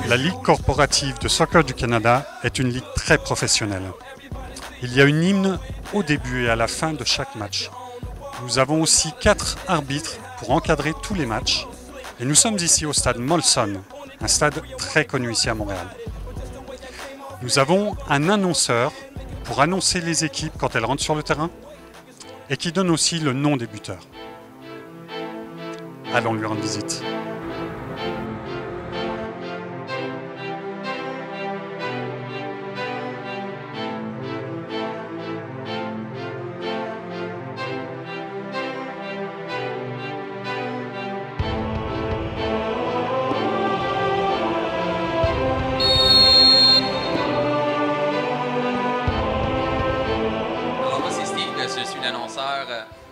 La Ligue corporative de soccer du Canada est une ligue très professionnelle. Il y a une hymne au début et à la fin de chaque match. Nous avons aussi 4 arbitres pour encadrer tous les matchs. Et nous sommes ici au stade Molson, un stade très connu ici à Montréal. Nous avons un annonceur pour annoncer les équipes quand elles rentrent sur le terrain et qui donne aussi le nom des buteurs. Allons lui rendre visite.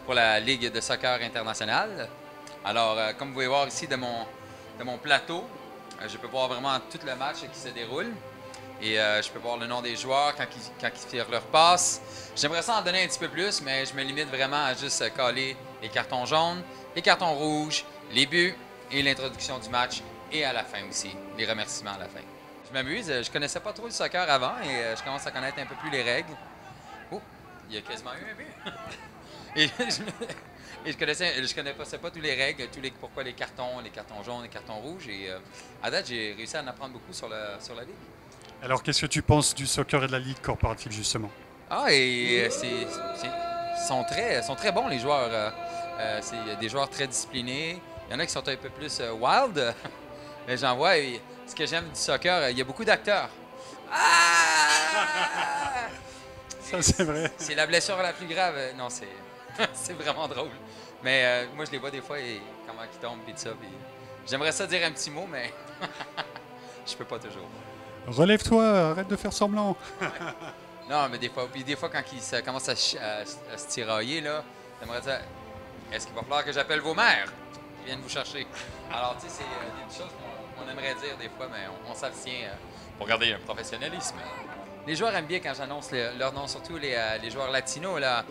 Pour la Ligue de soccer internationale. Alors, comme vous pouvez voir ici de mon plateau, je peux voir vraiment tout le match qui se déroule. Et je peux voir le nom des joueurs quand ils tirent leur passe. J'aimerais ça en donner un petit peu plus, mais je me limite vraiment à juste coller les cartons jaunes, les cartons rouges, les buts et l'introduction du match. Et à la fin aussi, les remerciements à la fin. Je m'amuse, je connaissais pas trop le soccer avant et je commence à connaître un peu plus les règles. Oh, il y a quasiment eu un but. Et je connaissais pas toutes les règles, pourquoi les cartons jaunes, les cartons rouges. Et à date, j'ai réussi à en apprendre beaucoup sur la Ligue. Alors, qu'est-ce que tu penses du soccer et de la Ligue corporative, justement? Ah, et sont très bons, les joueurs. C'est des joueurs très disciplinés. Il y en a qui sont un peu plus wild. J'en vois. Et ce que j'aime du soccer, il y a beaucoup d'acteurs. Ah! Ça, c'est vrai. C'est la blessure la plus grave. Non, c'est vraiment drôle. Mais moi, je les vois des fois et comment ils tombent et tout ça. J'aimerais ça dire un petit mot, mais je peux pas toujours. Relève-toi, arrête de faire semblant. Non, mais des fois quand ils commencent à se tirailler, là, j'aimerais dire, est-ce qu'il va falloir que j'appelle vos mères qui viennent vous chercher? Alors, tu sais, c'est des choses qu'on aimerait dire des fois, mais on s'abstient pour garder un professionnalisme. Les joueurs aiment bien quand j'annonce leur nom, surtout les joueurs latinos, là,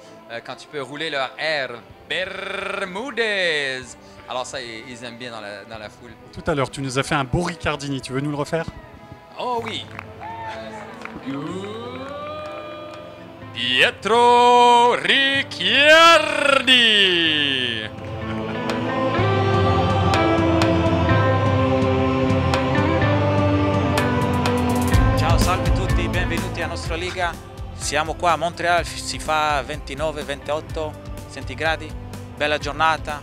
quand tu peux rouler leur R. Bermudez. Alors ça, ils aiment bien dans la foule. Tout à l'heure, tu nous as fait un beau Ricardini. Tu veux nous le refaire? Oh oui. Pietro Ricciardi. Salve a tutti, benvenuti alla nostra Liga. Siamo qua a Montreal, si fa 29-28 centigradi, bella giornata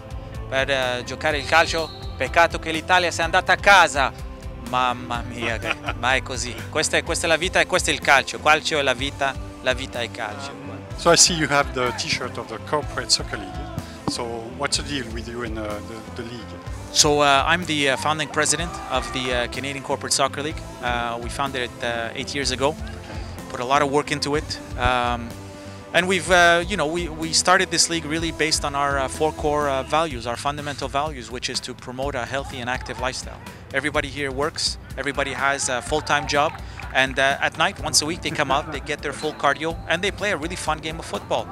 per giocare il calcio. Peccato che l'Italia sia andata a casa. Mamma mia, ma è così. Questa è la vita e questo è il calcio. Calcio è la vita è il calcio. So I see you have the T-shirt of the Corporate Soccer League. So what's the deal with you in the league? So I'm the founding president of the Canadian Corporate Soccer League. We founded it 8 years ago. Put a lot of work into it, and we've, we started this league really based on our 4 core values, our fundamental values, which is to promote a healthy and active lifestyle. Everybody here works. Everybody has a full-time job, and at night, once a week, they come out, they get their full cardio, and they play a really fun game of football.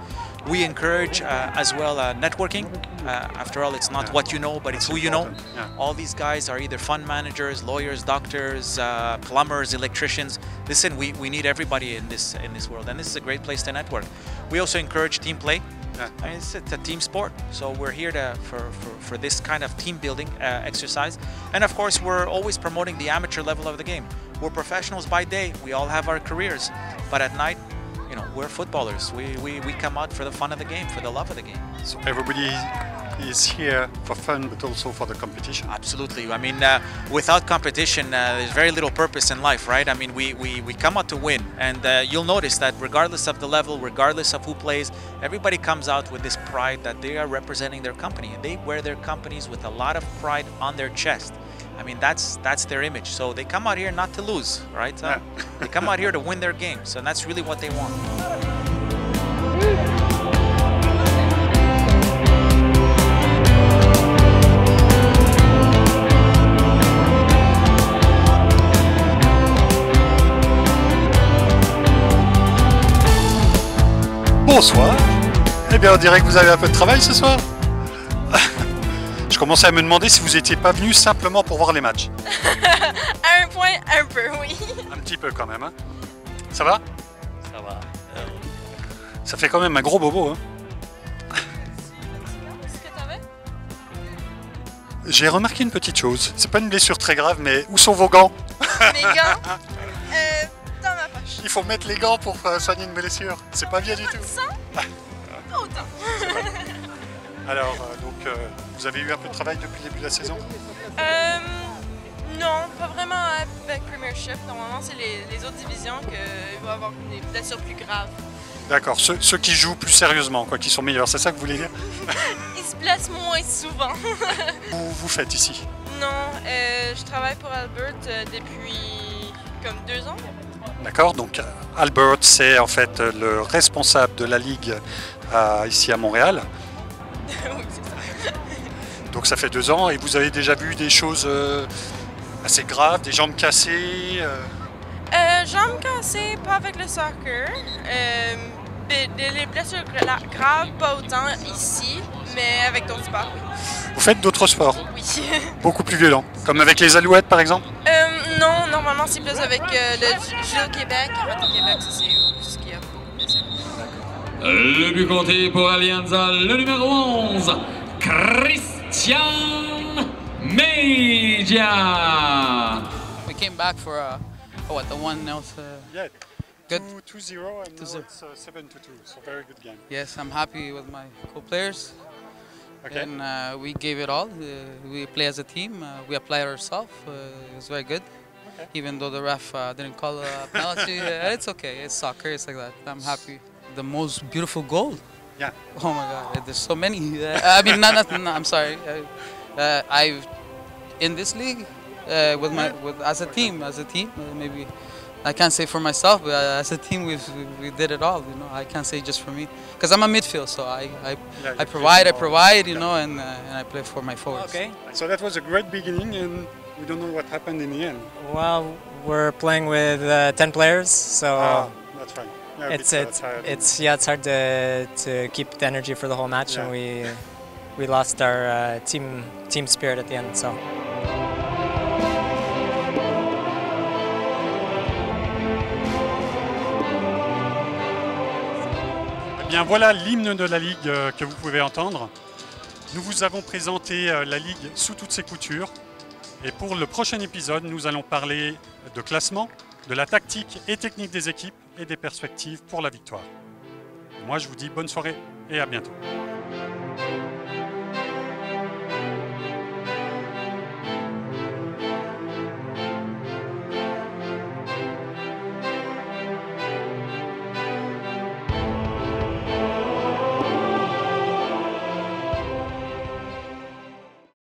We encourage as well networking. After all, it's not what you know, but it's who you know. Yeah. All these guys are either fund managers, lawyers, doctors, plumbers, electricians. Listen, we need everybody in this world, and this is a great place to network. We also encourage team play. Yeah. I mean, it's a team sport, so we're here for this kind of team building exercise. And of course, we're always promoting the amateur level of the game. We're professionals by day. We all have our careers, but at night, we're footballers. We come out for the fun of the game, for the love of the game. So everybody is here for fun, but also for the competition. Absolutely. I mean, without competition, there's very little purpose in life, right? I mean, we come out to win, and you'll notice that regardless of the level, regardless of who plays, everybody comes out with this pride that they are representing their company, and they wear their companies with a lot of pride on their chest. I mean, that's their image. So they come out here not to lose, right? Yeah. They come out here to win their games, and that's really what they want. Bonsoir. Eh bien, on dirait que vous avez un peu de travail ce soir. Je commençais à me demander si vous n'étiez pas venu simplement pour voir les matchs. À un point, un peu, oui. Un petit peu quand même. Hein. Ça va? Ça va. Ça fait quand même un gros bobo. Hein. Qu'est-ce que t'avais? J'ai remarqué une petite chose. C'est pas une blessure très grave, mais où sont vos gants? Mes gants? Dans ma poche. Il faut mettre les gants pour soigner une blessure. C'est pas bien du tout. Ça? Pas autant. Alors, vous avez eu un peu de travail depuis le début de la saison? Non, pas vraiment avec Premiership. Normalement, c'est les autres divisions qu'il va y avoir des blessures plus graves. D'accord, ceux qui jouent plus sérieusement, quoi, qui sont meilleurs, c'est ça que vous voulez dire? Ils se blessent moins souvent. Vous faites ici? Non, je travaille pour Albert depuis comme 2 ans. D'accord, donc Albert, c'est en fait le responsable de la ligue ici à Montréal. Oui, c'est ça. Donc ça fait 2 ans et vous avez déjà vu des choses assez graves, des jambes cassées Jambes cassées, pas avec le soccer. Les blessures graves, pas autant ici, mais avec d'autres sports, oui. Vous faites d'autres sports, Oui. beaucoup plus violents, comme avec les Alouettes par exemple? Non, normalement c'est plus avec le Jules Québec. Karaté Québec, ça c'est ce qui a beaucoup de blessures. Le but compté pour Alianza, le numéro 11, Christian Media. We came back for the 1-0. Yeah, Good. 2-0 and 2-0. it's 7-2, so very good game. Yes, I'm happy with my co-players, Okay. and we gave it all. We play as a team. We applied ourselves. It was very good. Okay. Even though the ref didn't call a penalty, it's okay. It's soccer. It's like that. I'm happy. The most beautiful goal. Yeah. Oh my God! There's so many. I mean, no, I'm sorry. I've in this league as a team, maybe. I can't say for myself, but as a team we did it all. You know, I can't say just for me because I'm a midfield, so I provide, you know, and I play for my forwards. Okay. So that was a great beginning and we don't know what happened in the end. Well, we're playing with 10 players, so That's fine. Yeah, a it's bit, tired. it's hard to keep the energy for the whole match, Yeah. and we lost our team spirit at the end. So. Eh bien voilà l'hymne de la Ligue que vous pouvez entendre. Nous vous avons présenté la Ligue sous toutes ses coutures. Et pour le prochain épisode, nous allons parler de classement, de la tactique et technique des équipes et des perspectives pour la victoire. Moi je vous dis bonne soirée et à bientôt.